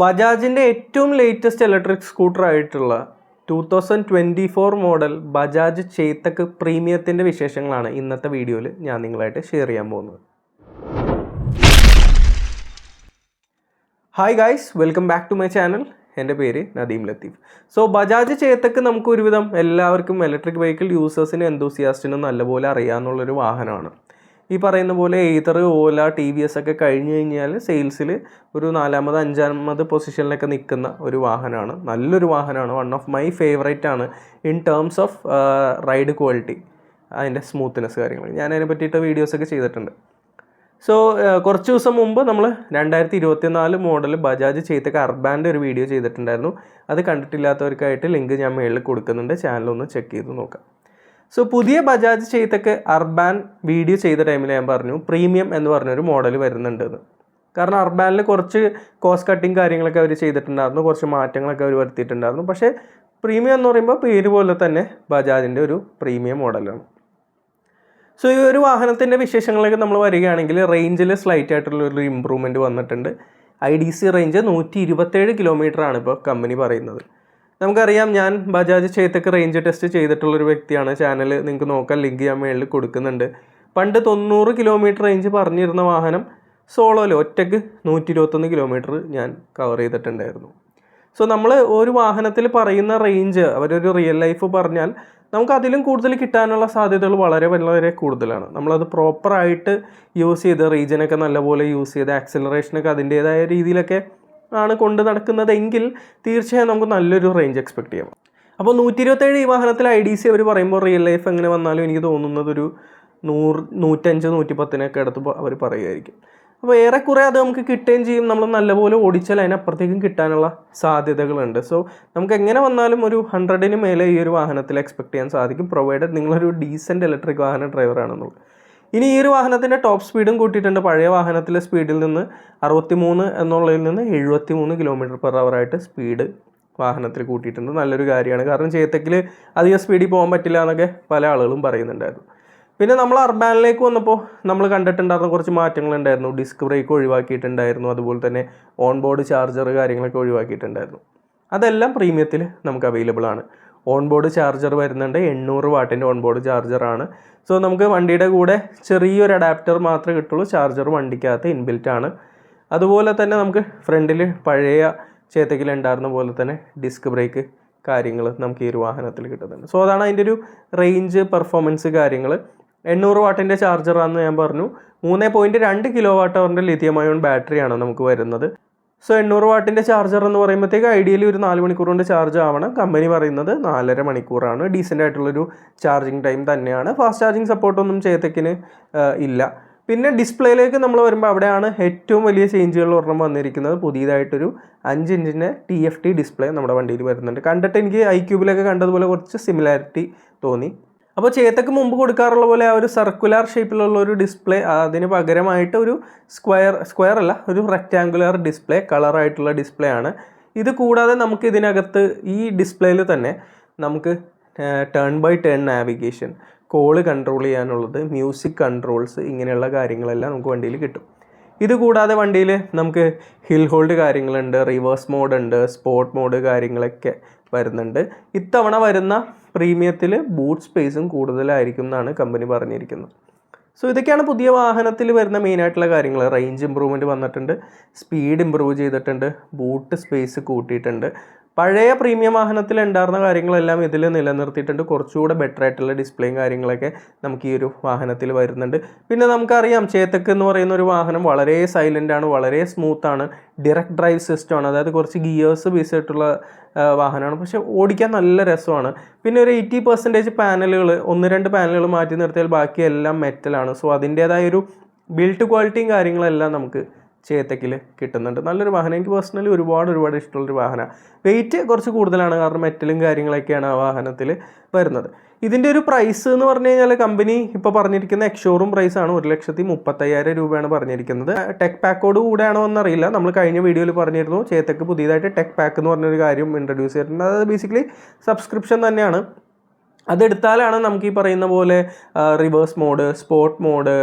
ബജാജിൻ്റെ ഏറ്റവും latest electric scooter ആയിട്ടുള്ള 2024 model Bajaj Chetak പ്രീമിയത്തിൻ്റെ വിശേഷങ്ങളാണ് ഇന്നത്തെ വീഡിയോയിൽ ഞാൻ നിങ്ങളായിട്ട് ഷെയർ ചെയ്യാൻ പോകുന്നത്. Hi guys, welcome back to my channel. എൻ്റെ പേര് നദീം ലത്തീഫ്. സോ ബജാജ് ചേതക് നമുക്ക് ഒരുവിധം എല്ലാവർക്കും ഇലക്ട്രിക് വെഹിക്കിൾ യൂസേഴ്സിനും എന്തൂസിയാസ്റ്റിനും നല്ലപോലെ അറിയാവുന്നുള്ളൊരു വാഹനമാണ്. ഈ പറയുന്ന പോലെ ഏതർ, ഓല, TVS ഒക്കെ കഴിഞ്ഞ് കഴിഞ്ഞാൽ സെയിൽസിൽ ഒരു 4ാമത് 5ാമത് പൊസിഷനിലൊക്കെ നിൽക്കുന്ന ഒരു വാഹനമാണ്. നല്ലൊരു വാഹനമാണ്. വൺ ഓഫ് മൈ ഫേവറേറ്റ് ആണ് in terms of ride quality, അതിൻ്റെ സ്മൂത്ത്നെസ് കാര്യങ്ങൾ. ഞാൻ അതിനെ പറ്റിയിട്ട് വീഡിയോസൊക്കെ ചെയ്തിട്ടുണ്ട്. സോ കുറച്ച് ദിവസം മുമ്പ് നമ്മൾ 2024 മോഡൽ ബജാജ് ചേതക് അർബാൻ്റെ ഒരു വീഡിയോ ചെയ്തിട്ടുണ്ടായിരുന്നു. അത് കണ്ടിട്ടില്ലാത്തവർക്കായിട്ട് ലിങ്ക് ഞാൻ മേളിൽ കൊടുക്കുന്നുണ്ട്, ചാനലൊന്ന് ചെക്ക് ചെയ്ത് നോക്കാം. സോ പുതിയ ബജാജ് ചേതക് അർബാൻ വീഡിയോ ചെയ്ത ടൈമിൽ ഞാൻ പറഞ്ഞു പ്രീമിയം എന്ന് പറഞ്ഞൊരു മോഡൽ വരുന്നുണ്ടെന്ന്. കാരണം അർബാനിൽ കുറച്ച് കോസ്റ്റ് കട്ടിങ് കാര്യങ്ങളൊക്കെ അവർ ചെയ്തിട്ടുണ്ടായിരുന്നു, കുറച്ച് മാറ്റങ്ങളൊക്കെ അവർ വരുത്തിയിട്ടുണ്ടായിരുന്നു. പക്ഷേ പ്രീമിയം എന്ന് പറയുമ്പോൾ പേര് പോലെ തന്നെ ബജാജിൻ്റെ ഒരു പ്രീമിയം മോഡലാണ്. സോ ഈ ഒരു വാഹനത്തിൻ്റെ വിശേഷങ്ങളിലേക്ക് നമ്മൾ വരികയാണെങ്കിൽ റേഞ്ചിൽ സ്ലൈറ്റ് ആയിട്ടുള്ളൊരു ഇമ്പ്രൂവ്മെൻറ്റ് വന്നിട്ടുണ്ട്. IDC റേഞ്ച് 127 കിലോമീറ്ററാണ് ഇപ്പോൾ കമ്പനി പറയുന്നത്. നമുക്കറിയാം, ഞാൻ ബജാജ് ചേതക് റേഞ്ച് ടെസ്റ്റ് ചെയ്തിട്ടുള്ളൊരു വ്യക്തിയാണ്. ചാനൽ നിങ്ങൾക്ക് നോക്കാൻ ലിങ്ക് ഞാൻ മേളിൽ കൊടുക്കുന്നുണ്ട്. പണ്ട് 90 കിലോമീറ്റർ റേഞ്ച് പറഞ്ഞിരുന്ന വാഹനം സോളോയിൽ ഒറ്റയ്ക്ക് 121 കിലോമീറ്റർ ഞാൻ കവർ ചെയ്തിട്ടുണ്ടായിരുന്നു. സോ നമ്മൾ ഒരു വാഹനത്തിൽ പറയുന്ന റേഞ്ച് അവരൊരു റിയൽ ലൈഫ് പറഞ്ഞാൽ നമുക്ക് അതിലും കൂടുതൽ കിട്ടാനുള്ള സാധ്യതകൾ വളരെ വളരെ കൂടുതലാണ്. നമ്മളത് പ്രോപ്പറായിട്ട് യൂസ് ചെയ്ത് റീജിയനൊക്കെ നല്ലപോലെ യൂസ് ചെയ്ത് ആക്സിലറേഷനൊക്കെ അതിൻ്റേതായ രീതിയിലൊക്കെ ആണ് കൊണ്ട് നടക്കുന്നതെങ്കിൽ തീർച്ചയായും നമുക്ക് നല്ലൊരു റേഞ്ച് എക്സ്പെക്ട് ചെയ്യാം. അപ്പോൾ 127 ഈ വാഹനത്തിൽ IDC അവർ പറയുമ്പോൾ റിയൽ ലൈഫ് എങ്ങനെ വന്നാലും എനിക്ക് തോന്നുന്നത് ഒരു 100, 105, 110 അടുത്ത് അവർ പറയുമായിരിക്കും. അപ്പോൾ ഏറെക്കുറെ അത് നമുക്ക് കിട്ടുകയും ചെയ്യും. നമ്മൾ നല്ലപോലെ ഓടിച്ചാൽ അതിനപ്പുറത്തേക്കും കിട്ടാനുള്ള സാധ്യതകളുണ്ട്. സോ നമുക്ക് എങ്ങനെ വന്നാലും ഒരു 100ന് മേലെ ഈ ഒരു വാഹനത്തിൽ എക്സ്പെക്ട് ചെയ്യാൻ സാധിക്കും, പ്രൊവൈഡഡ് നിങ്ങളൊരു ഡീസൻറ്റ് ഇലക്ട്രിക് വാഹന ഡ്രൈവറാണെന്നുള്ളത്. ഇനി ഈ ഒരു വാഹനത്തിൻ്റെ ടോപ്പ് സ്പീഡും കൂട്ടിയിട്ടുണ്ട്. പഴയ വാഹനത്തിലെ സ്പീഡിൽ നിന്ന് 63 എന്നുള്ളതിൽ നിന്ന് 73 km/h ആയിട്ട് സ്പീഡ് വാഹനത്തിൽ കൂട്ടിയിട്ടുണ്ട്. നല്ലൊരു കാര്യമാണ്. കാരണം ചേതക്കിൽ അധികം സ്പീഡിൽ പോകാൻ പറ്റില്ല എന്നൊക്കെ പല ആളുകളും പറയുന്നുണ്ടായിരുന്നു. പിന്നെ നമ്മൾ അർബാനിലേക്ക് വന്നപ്പോൾ നമ്മൾ കണ്ടിട്ടുണ്ടായിരുന്ന കുറച്ച് മാറ്റങ്ങളുണ്ടായിരുന്നു. ഡിസ്ക് ബ്രേക്ക് ഒഴിവാക്കിയിട്ടുണ്ടായിരുന്നു, അതുപോലെ തന്നെ ഓൺ ബോർഡ് ചാർജർ കാര്യങ്ങളൊക്കെ ഒഴിവാക്കിയിട്ടുണ്ടായിരുന്നു. അതെല്ലാം പ്രീമിയത്തിൽ നമുക്ക് അവൈലബിൾ ആണ്. ഓൺ ബോർഡ് ചാർജർ വരുന്നുണ്ട്, 800 വാട്ടിൻ്റെ ഓൺ ബോർഡ് ചാർജറാണ്. സോ നമുക്ക് വണ്ടിയുടെ കൂടെ ചെറിയൊരു അഡാപ്റ്റർ മാത്രമേ കിട്ടുള്ളൂ. ചാർജർ വണ്ടിക്കകത്ത് ഇൻബിൽറ്റ് ആണ്. അതുപോലെ തന്നെ നമുക്ക് ഫ്രണ്ടിൽ പഴയ ചേതക്കിൽ ഉണ്ടായിരുന്ന പോലെ തന്നെ ഡിസ്ക് ബ്രേക്ക് കാര്യങ്ങൾ നമുക്ക് ഈ ഒരു വാഹനത്തിൽ കിട്ടുന്നുണ്ട്. സോ അതാണ് അതിൻ്റെ ഒരു റേഞ്ച്, പെർഫോമൻസ് കാര്യങ്ങൾ. 800 വാട്ടിൻ്റെ ചാർജറാണെന്ന് ഞാൻ പറഞ്ഞു. 3.2 kWh ലിഥിയം അയോൺ ബാറ്ററിയാണ് നമുക്ക് വരുന്നത്. സോ 800 വാട്ടിൻ്റെ ചാർജർ എന്ന് പറയുമ്പോഴത്തേക്ക് ഐഡിയലി ഒരു 4 മണിക്കൂർ കൊണ്ട് ചാർജ് ആവണം. കമ്പനി പറയുന്നത് 4.5 മണിക്കൂറാണ്. ഡീസൻ്റ് ആയിട്ടുള്ളൊരു ചാർജിങ് ടൈം തന്നെയാണ്. ഫാസ്റ്റ് ചാർജിങ് സപ്പോർട്ടൊന്നും ചേതക്കിന് ഇല്ല. പിന്നെ ഡിസ്പ്ലേയിലേക്ക് നമ്മൾ വരുമ്പോൾ അവിടെയാണ് ഏറ്റവും വലിയ ചേഞ്ചുകൾ ഒരെണ്ണം വന്നിരിക്കുന്നത്. പുതിയതായിട്ടൊരു 5 ഇഞ്ചിൻ്റെ TFT ഡിസ്പ്ലേ നമ്മുടെ വണ്ടിയിൽ വരുന്നുണ്ട്. കണ്ടിട്ട് എനിക്ക് iQube കണ്ടതുപോലെ കുറച്ച് സിമിലാരിറ്റി തോന്നി. അപ്പോൾ ചേതക്ക് മുമ്പ് കൊടുക്കാറുള്ള പോലെ ആ ഒരു സർക്കുലർ ഷേപ്പിലുള്ള ഒരു ഡിസ്പ്ലേ, അതിന് പകരമായിട്ട് ഒരു സ്ക്വയർ അല്ല, ഒരു റെക്റ്റാങ്കുലർ ഡിസ്പ്ലേ, കളറായിട്ടുള്ള ഡിസ്പ്ലേ ആണ്. ഇത് കൂടാതെ നമുക്ക് ഇതിനകത്ത് ഈ ഡിസ്പ്ലേയിൽ തന്നെ നമുക്ക് turn by turn navigation, call control ചെയ്യാനുള്ളത്, മ്യൂസിക് കൺട്രോൾസ്, ഇങ്ങനെയുള്ള കാര്യങ്ങളെല്ലാം നമുക്ക് വണ്ടിയിൽ കിട്ടും. ഇത് കൂടാതെ വണ്ടിയിൽ നമുക്ക് ഹിൽ ഹോൾഡ് കാര്യങ്ങളുണ്ട്, റിവേഴ്സ് മോഡ് ഉണ്ട്, സ്പോർട്ട് മോഡ് കാര്യങ്ങളൊക്കെ വരുന്നുണ്ട്. ഇത്തവണ വരുന്ന പ്രീമിയത്തിൽ ബൂട്ട് സ്പേസും കൂടുതലായിരിക്കും എന്നാണ് കമ്പനി പറഞ്ഞിരിക്കുന്നത്. സോ ഇതൊക്കെയാണ് പുതിയ വാഹനത്തിൽ വരുന്ന മെയിനായിട്ടുള്ള കാര്യങ്ങൾ. റേഞ്ച് ഇമ്പ്രൂവ്മെൻറ്റ് വന്നിട്ടുണ്ട്, സ്പീഡ് ഇമ്പ്രൂവ് ചെയ്തിട്ടുണ്ട്, ബൂട്ട് സ്പേസ് കൂട്ടിയിട്ടുണ്ട്. പഴയ പ്രീമിയം വാഹനത്തിൽ ഉണ്ടായിരുന്ന കാര്യങ്ങളെല്ലാം ഇതിൽ നിലനിർത്തിയിട്ടുണ്ട്. കുറച്ചുകൂടെ ബെറ്റർ ആയിട്ടുള്ള ഡിസ്പ്ലേയും കാര്യങ്ങളൊക്കെ നമുക്ക് ഈ ഒരു വാഹനത്തിൽ വരുന്നുണ്ട്. പിന്നെ നമുക്കറിയാം ചേതക് എന്ന് പറയുന്ന ഒരു വാഹനം വളരെ സൈലൻ്റ് ആണ്, വളരെ സ്മൂത്താണ്, ഡയറക്റ്റ് ഡ്രൈവ് സിസ്റ്റമാണ്. അതായത് കുറച്ച് ഗിയേഴ്സ് ബേസ് ആയിട്ടുള്ള വാഹനമാണ്, പക്ഷേ ഓടിക്കാൻ നല്ല രസമാണ്. പിന്നെ ഒരു 80% പാനലുകൾ, 1-2 പാനലുകൾ മാറ്റി നിർത്തിയാൽ ബാക്കിയെല്ലാം മെറ്റലാണ്. സോ അതിൻ്റേതായൊരു ബിൽഡ് ക്വാളിറ്റിയും കാര്യങ്ങളെല്ലാം നമുക്ക് ചേതക്കിൽ കിട്ടുന്നുണ്ട്. നല്ലൊരു വാഹനം. എനിക്ക് പേഴ്സണലി ഒരുപാട് ഇഷ്ടമുള്ളൊരു വാഹനമാണ്. വെയിറ്റ് കുറച്ച് കൂടുതലാണ്, കാരണം മെറ്റലും കാര്യങ്ങളൊക്കെയാണ് ആ വാഹനത്തിൽ വരുന്നത്. ഇതിൻ്റെ ഒരു പ്രൈസ് എന്ന് പറഞ്ഞു കഴിഞ്ഞാൽ കമ്പനി ഇപ്പോൾ പറഞ്ഞിരിക്കുന്ന എക്സ്ഷോറൂം പ്രൈസാണ് 1,35,000 രൂപയാണ് പറഞ്ഞിരിക്കുന്നത്. ടെക് പാക്കോട് കൂടെയാണോ എന്നറിയില്ല. നമ്മൾ കഴിഞ്ഞ വീഡിയോയിൽ പറഞ്ഞിരുന്നു ചേതക്ക് പുതിയതായിട്ട് ടെക് പാക്ക് എന്ന് പറഞ്ഞൊരു കാര്യം ഇൻട്രൊഡ്യൂസ് ചെയ്തിട്ടുണ്ട്. അതായത് ബേസിക്കലി സബ്സ്ക്രിപ്ഷൻ തന്നെയാണ്. അതെടുത്താലാണ് നമുക്ക് ഈ പറയുന്ന പോലെ റിവേഴ്സ് മോഡ്, സ്പോർട്ട് മോഡ്,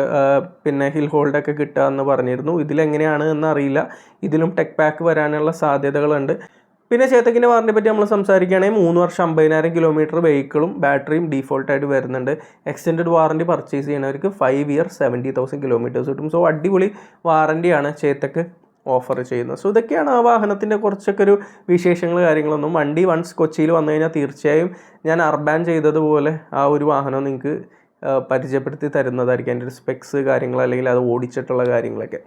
പിന്നെ ഹിൽ ഹോൾഡൊക്കെ കിട്ടുക എന്ന് പറഞ്ഞിരുന്നു. ഇതിലെങ്ങനെയാണ് എന്നറിയില്ല. ഇതിലും ടെക് പാക്ക് വരാനുള്ള സാധ്യതകളുണ്ട്. പിന്നെ ചേതക്കിൻ്റെ വാറണ്ടിയെ പറ്റി നമ്മൾ സംസാരിക്കുകയാണെങ്കിൽ 3 വർഷം 50,000 കിലോമീറ്റർ വെഹിക്കിളും ബാറ്ററിയും ഡീഫോൾട്ടായിട്ട് വരുന്നുണ്ട്. എക്സ്റ്റെൻഡ് വാറണ്ടി പർച്ചേസ് ചെയ്യുന്നവർക്ക് 5 ഇയർ 70,000 കിലോമീറ്റേഴ്സ് കിട്ടും. സോ അടിപൊളി വാറണ്ടിയാണ് ചേതക്ക് ഓഫർ ചെയ്യുന്നത്. സോ ഇതൊക്കെയാണ് ആ വാഹനത്തിൻ്റെ കുറച്ചൊക്കെ ഒരു വിശേഷങ്ങൾ, കാര്യങ്ങളൊന്നും. വണ്ടി വൺസ് കൊച്ചിയിൽ വന്നു കഴിഞ്ഞാൽ തീർച്ചയായും ഞാൻ അർബാൻ ചെയ്തതുപോലെ ആ ഒരു വാഹനം നിങ്ങൾക്ക് പരിചയപ്പെടുത്തി തരുന്നതായിരിക്കും. അതിൻ്റെ ഒരു സ്പെക്സ് കാര്യങ്ങൾ അല്ലെങ്കിൽ അത് ഓടിച്ചിട്ടുള്ള കാര്യങ്ങളൊക്കെ.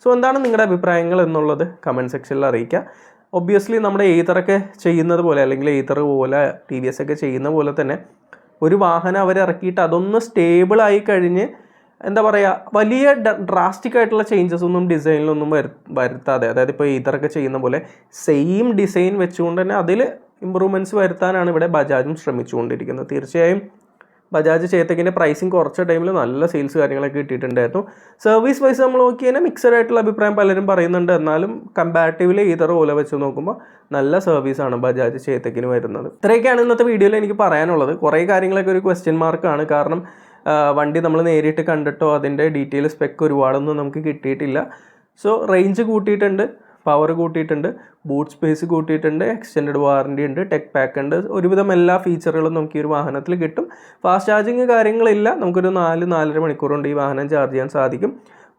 സോ എന്താണ് നിങ്ങളുടെ അഭിപ്രായങ്ങൾ എന്നുള്ളത് കമൻറ്റ് സെക്ഷനിൽ അറിയിക്കുക. ഒബ്വിയസ്ലി നമ്മുടെ ഏതറൊക്കെ ചെയ്യുന്നത് പോലെ, അല്ലെങ്കിൽ ഏതർ പോലെ TVS ഒക്കെ ചെയ്യുന്ന പോലെ തന്നെ ഒരു വാഹനം അവരിറക്കിയിട്ട് അതൊന്ന് സ്റ്റേബിളായി കഴിഞ്ഞ് എന്താ പറയുക, വലിയ ഡ്രാസ്റ്റിക് ആയിട്ടുള്ള ചേഞ്ചസ് ഒന്നും ഡിസൈനിലൊന്നും വരുത്താതെ, അതായത് ഇപ്പോൾ ഏതറൊക്കെ ചെയ്യുന്ന പോലെ സെയിം ഡിസൈൻ വെച്ചുകൊണ്ട് തന്നെ അതിൽ ഇമ്പ്രൂവ്മെൻറ്റ്സ് വരുത്താനാണ് ഇവിടെ ബജാജും ശ്രമിച്ചുകൊണ്ടിരിക്കുന്നത്. തീർച്ചയായും ബജാജ് ചേതക്കിൻ്റെ പ്രൈസിങ് കുറച്ച ടൈമിൽ നല്ല സെയിൽസ് കാര്യങ്ങളൊക്കെ കിട്ടിയിട്ടുണ്ടായിരുന്നു. സർവീസ് വൈസ് നമ്മൾ നോക്കി കഴിഞ്ഞാൽ മിക്സഡ് ആയിട്ടുള്ള അഭിപ്രായം പലരും പറയുന്നുണ്ട്. എന്നാലും കമ്പാരിറ്റീവ്ലി ഏതർ ഓല വെച്ച് നോക്കുമ്പോൾ നല്ല സർവീസാണ് ബജാജ് ചേതക്കിന് വരുന്നത്. ഇത്രയൊക്കെയാണ് ഇന്നത്തെ വീഡിയോയിൽ എനിക്ക് പറയാനുള്ളത്. കുറേ കാര്യങ്ങളൊക്കെ ഒരു ക്വസ്റ്റ്യൻ മാർക്കാണ്. കാരണം വണ്ടി നമ്മൾ നേരിട്ട് കണ്ടിട്ടോ അതിൻ്റെ ഡീറ്റെയിൽ സ്പെക്ക് ഒരുപാടൊന്നും നമുക്ക് കിട്ടിയിട്ടില്ല. സോ റേഞ്ച് കൂട്ടിയിട്ടുണ്ട്, പവർ കൂട്ടിയിട്ടുണ്ട്, ബൂട്ട് സ്പേസ് കൂട്ടിയിട്ടുണ്ട്, എക്സ്റ്റെൻഡ് വാറണ്ടി ഉണ്ട്, ടെക് പാക്ക് ഉണ്ട്. ഒരുവിധം എല്ലാ ഫീച്ചറുകളും നമുക്ക് ഈ ഒരു വാഹനത്തിൽ കിട്ടും. ഫാസ്റ്റ് ചാർജിങ് കാര്യങ്ങളില്ല. നമുക്കൊരു 4-4.5 മണിക്കൂർ കൊണ്ട് ഈ വാഹനം ചാർജ് ചെയ്യാൻ സാധിക്കും.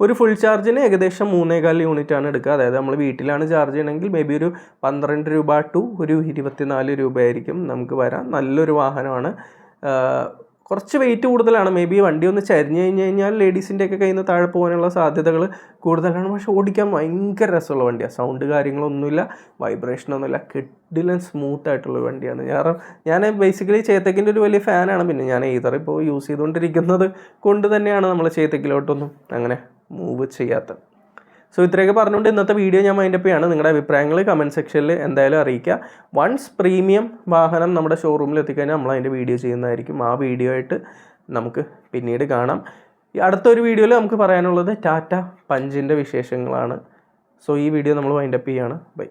ഒരു ഫുൾ ചാർജിന് ഏകദേശം 3.25 യൂണിറ്റാണ് എടുക്കുക. അതായത് നമ്മൾ വീട്ടിലാണ് ചാർജ് ചെയ്യണമെങ്കിൽ മേ ബി ഒരു 12 രൂപ ടു ഒരു 24 രൂപയായിരിക്കും നമുക്ക് വരാം. നല്ലൊരു വാഹനമാണ്. കുറച്ച് വെയിറ്റ് കൂടുതലാണ്. മേ ബി വണ്ടി ഒന്ന് ചരിഞ്ഞ് കഴിഞ്ഞാൽ ലേഡീസിൻ്റെ ഒക്കെ കയ്യിൽ നിന്ന് താഴെ പോകാനുള്ള സാധ്യതകൾ കൂടുതലാണ്. പക്ഷേ ഓടിക്കാൻ ഭയങ്കര രസമുള്ള വണ്ടിയാണ്. സൗണ്ട് കാര്യങ്ങളൊന്നുമില്ല, വൈബ്രേഷനൊന്നുമില്ല, കിഡിലും സ്മൂത്ത് ആയിട്ടുള്ള വണ്ടിയാണ്. ഞാൻ ബേസിക്കലി ചേതക്കിൻ്റെ ഒരു വലിയ ഫാനാണ്. പിന്നെ ഞാൻ ഏതർ ഇപ്പോൾ യൂസ് ചെയ്തുകൊണ്ടിരിക്കുന്നത് കൊണ്ട് തന്നെയാണ് നമ്മൾ ചേതക്കിലോട്ടൊന്നും അങ്ങനെ മൂവ് ചെയ്യാത്തത്. സോ ഇത്രയൊക്കെ പറഞ്ഞുകൊണ്ട് ഇന്നത്തെ വീഡിയോ ഞാൻ മൈൻഡപ്പ് ചെയ്യാണ്. നിങ്ങളുടെ അഭിപ്രായങ്ങൾ കമൻറ്റ് സെക്ഷനിൽ എന്തായാലും അറിയിക്കുക. വൺസ് പ്രീമിയം വാഹനം നമ്മുടെ ഷോറൂമിൽ എത്തിക്കഴിഞ്ഞാൽ നമ്മൾ അതിൻ്റെ വീഡിയോ ചെയ്യുന്നതായിരിക്കും. ആ വീഡിയോ ആയിട്ട് നമുക്ക് പിന്നീട് കാണാം. അടുത്തൊരു വീഡിയോയിൽ നമുക്ക് പറയാനുള്ളത് ടാറ്റ പഞ്ചിൻ്റെ വിശേഷങ്ങളാണ്. സോ ഈ വീഡിയോ നമ്മൾ വൈൻഡപ്പ് ചെയ്യാണ്. ബൈ.